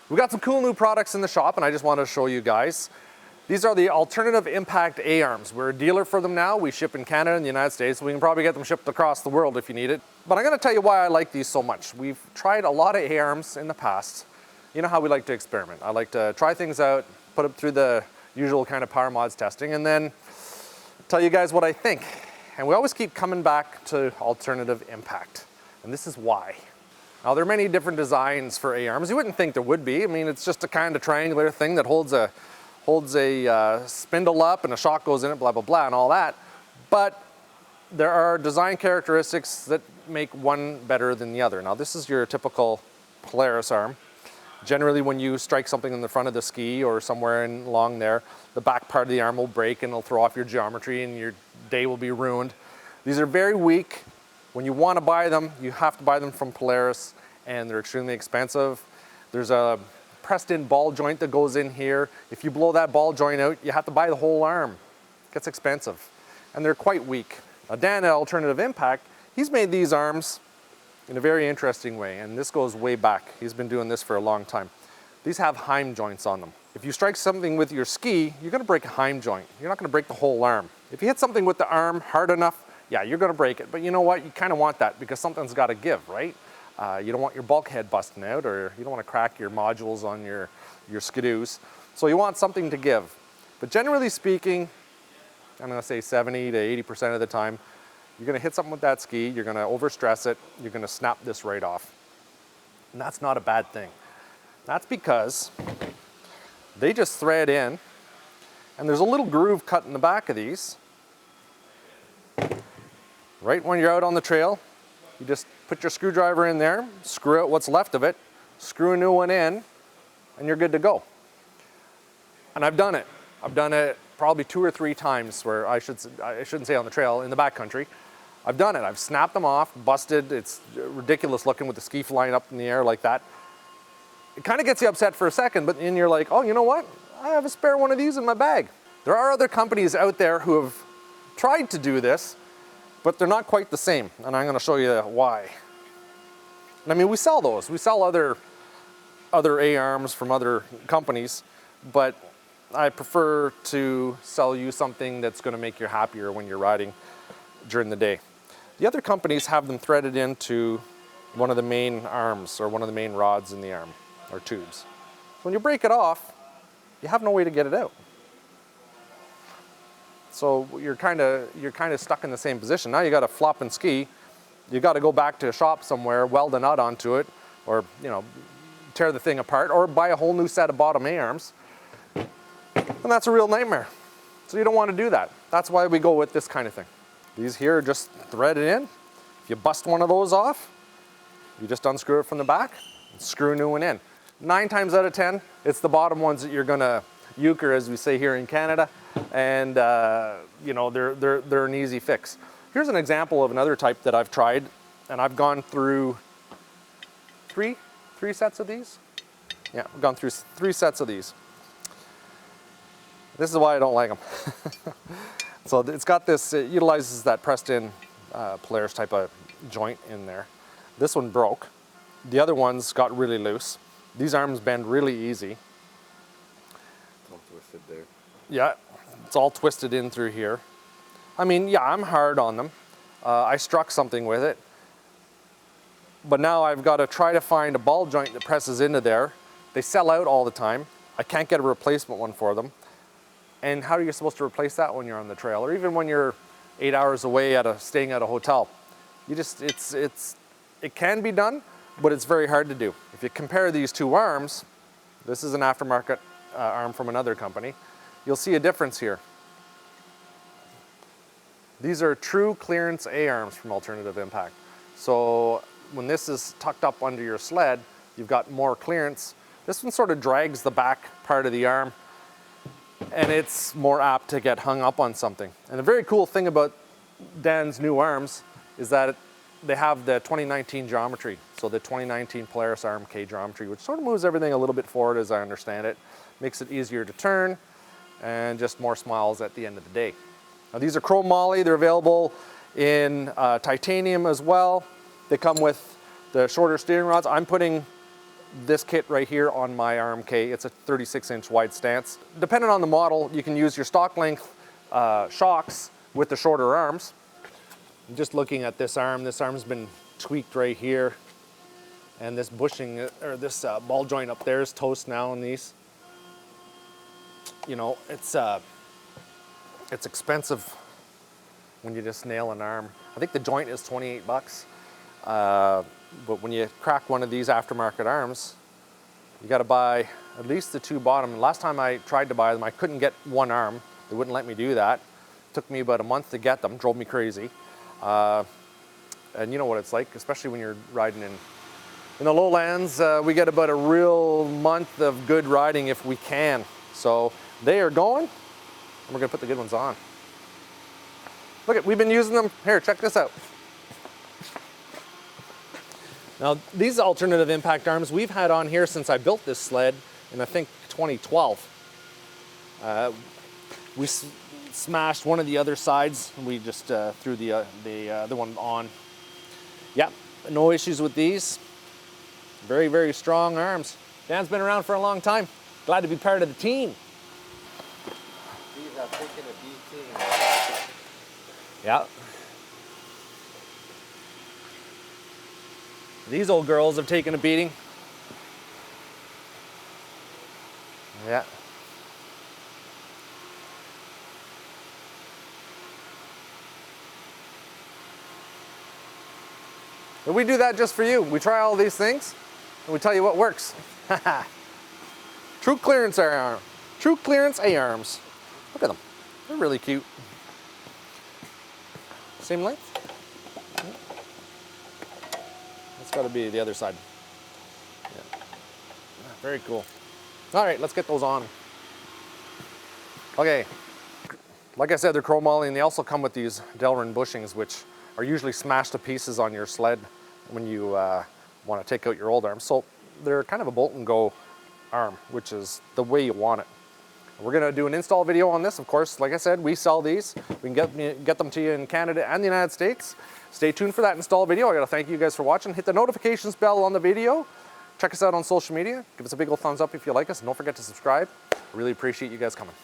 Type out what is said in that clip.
We got some cool new products in the shop and I just wanted to show you guys. These are the Alternative Impact A Arms. We're a dealer for them now. We ship in Canada and the United States. We can probably get them shipped across the world if you need it. But I'm going to tell you why I like these so much. We've tried a lot of A Arms in the past. You know how we like to experiment. I like to try things out, put them through the usual kind of power mods testing, and then tell you guys what I think. And we always keep coming back to Alternative Impact. And this is why. Now, there are many different designs for A Arms. You wouldn't think there would be. I mean, it's just a kind of triangular thing that holds a spindle up and a shock goes in it, blah, blah, blah, and all that. But there are design characteristics that make one better than the other. Now, this is your typical Polaris arm. Generally, when you strike something in the front of the ski or somewhere along there, the back part of the arm will break and it'll throw off your geometry and your day will be ruined. These are very weak. When you want to buy them, you have to buy them from Polaris, and they're extremely expensive. There's a pressed-in ball joint that goes in here. If you blow that ball joint out, you have to buy the whole arm. It gets expensive, and they're quite weak. Now, Dan at Alternative Impact, he's made these arms in a very interesting way, and this goes way back. He's been doing this for a long time. These have heim joints on them. If you strike something with your ski, you're going to break a heim joint. You're not going to break the whole arm. If you hit something with the arm hard enough, yeah, you're going to break it. But you know what? You kind of want that because something's got to give, right? You don't want your bulkhead busting out, or you don't want to crack your modules on your skidoos. So you want something to give. But generally speaking, I'm going to say 70 to 80% of the time, you're going to hit something with that ski, you're going to overstress it, you're going to snap this right off. And that's not a bad thing. That's because they just thread in, and there's a little groove cut in the back of these. Right when you're out on the trail, you just put your screwdriver in there, screw out what's left of it, screw a new one in, and you're good to go. And I've done it. I've done it probably 2 or 3 times where I shouldn't say on the trail, in the backcountry. I've done it. I've snapped them off, busted. It's ridiculous looking with the ski flying up in the air like that. It kind of gets you upset for a second, but then you're like, oh, you know what? I have a spare one of these in my bag. There are other companies out there who have tried to do this, but they're not quite the same, and I'm going to show you why. I mean, we sell those. We sell other A arms from other companies, but I prefer to sell you something that's going to make you happier when you're riding during the day. The other companies have them threaded into one of the main arms or one of the main rods in the arm or tubes. When you break it off, you have no way to get it out. So you're kind of stuck in the same position. Now you got to flop and ski. You got to go back to a shop somewhere, weld a nut onto it, or tear the thing apart, or buy a whole new set of bottom A arms. And that's a real nightmare. So you don't want to do that. That's why we go with this kind of thing. These here are just threaded in. If you bust one of those off, you just unscrew it from the back and screw a new one in. 9 times out of 10, it's the bottom ones that you're going to euchre, as we say here in Canada, and they're an easy fix. Here's an example of another type that I've tried, and I've gone through three sets of these. Yeah, I've gone through 3 sets of these. This is why I don't like them. So it's got this, it utilizes that pressed-in Polaris type of joint in there. This one broke. The other ones got really loose. These arms bend really easy. All twisted there. Yeah, it's all twisted in through here. I mean, yeah, I'm hard on them. I struck something with it. But now I've got to try to find a ball joint that presses into there. They sell out all the time. I can't get a replacement one for them. And how are you supposed to replace that when you're on the trail, or even when you're 8 hours away staying at a hotel? It can be done, but it's very hard to do. If you compare these 2 arms, this is an aftermarket arm from another company, you'll see a difference here. These are true clearance A arms from Alternative Impact. So when this is tucked up under your sled, you've got more clearance. This one sort of drags the back part of the arm, and it's more apt to get hung up on something. And the very cool thing about Dan's new arms is that they have the 2019 geometry. So the 2019 Polaris Arm K geometry, which sort of moves everything a little bit forward as I understand it, makes it easier to turn, and just more smiles at the end of the day. Now these are chrome moly. They're available in titanium as well. They come with the shorter steering rods. I'm putting this kit right here on my RMK. It's a 36-inch wide stance. Depending on the model, you can use your stock length shocks with the shorter arms. I'm just looking at this arm's been tweaked right here. And this bushing, or this ball joint up there is toast now on these. You know, it's expensive when you just nail an arm. I think the joint is 28 bucks. But when you crack one of these aftermarket arms, you got to buy at least the two bottom. Last time I tried to buy them, I couldn't get one arm. They wouldn't let me do that. It took me about a month to get them, drove me crazy. And you know what it's like, especially when you're riding in the lowlands. We get about a real month of good riding if we can. So they are going, and we're gonna put the good ones on. Look, we've been using them. Here, check this out. Now, these alternative impact arms we've had on here since I built this sled in, I think, 2012. We smashed one of the other sides, and we just threw the other one on. Yeah, no issues with these. Very, very strong arms. Dan's been around for a long time. Glad to be part of the team. These have taken a beating. Yeah. These old girls have taken a beating. Yeah. But we do that just for you. We try all these things, and we tell you what works. True clearance A arm. True clearance A arms. Look at them. They're really cute. Same length? That's got to be the other side. Yeah. Very cool. All right, let's get those on. Okay. Like I said, they're chromoly, and they also come with these Delrin bushings, which are usually smashed to pieces on your sled when you want to take out your old arm. So they're kind of a bolt and go arm, which is the way you want it. We're gonna do an install video on this, of course. Like I said, we sell these. We can get them to you in Canada and the United States. Stay tuned for that install video. I gotta thank you guys for watching. Hit the notifications bell on the video. Check us out on social media. Give us a big old thumbs up if you like us, and don't forget to subscribe. I really appreciate you guys coming.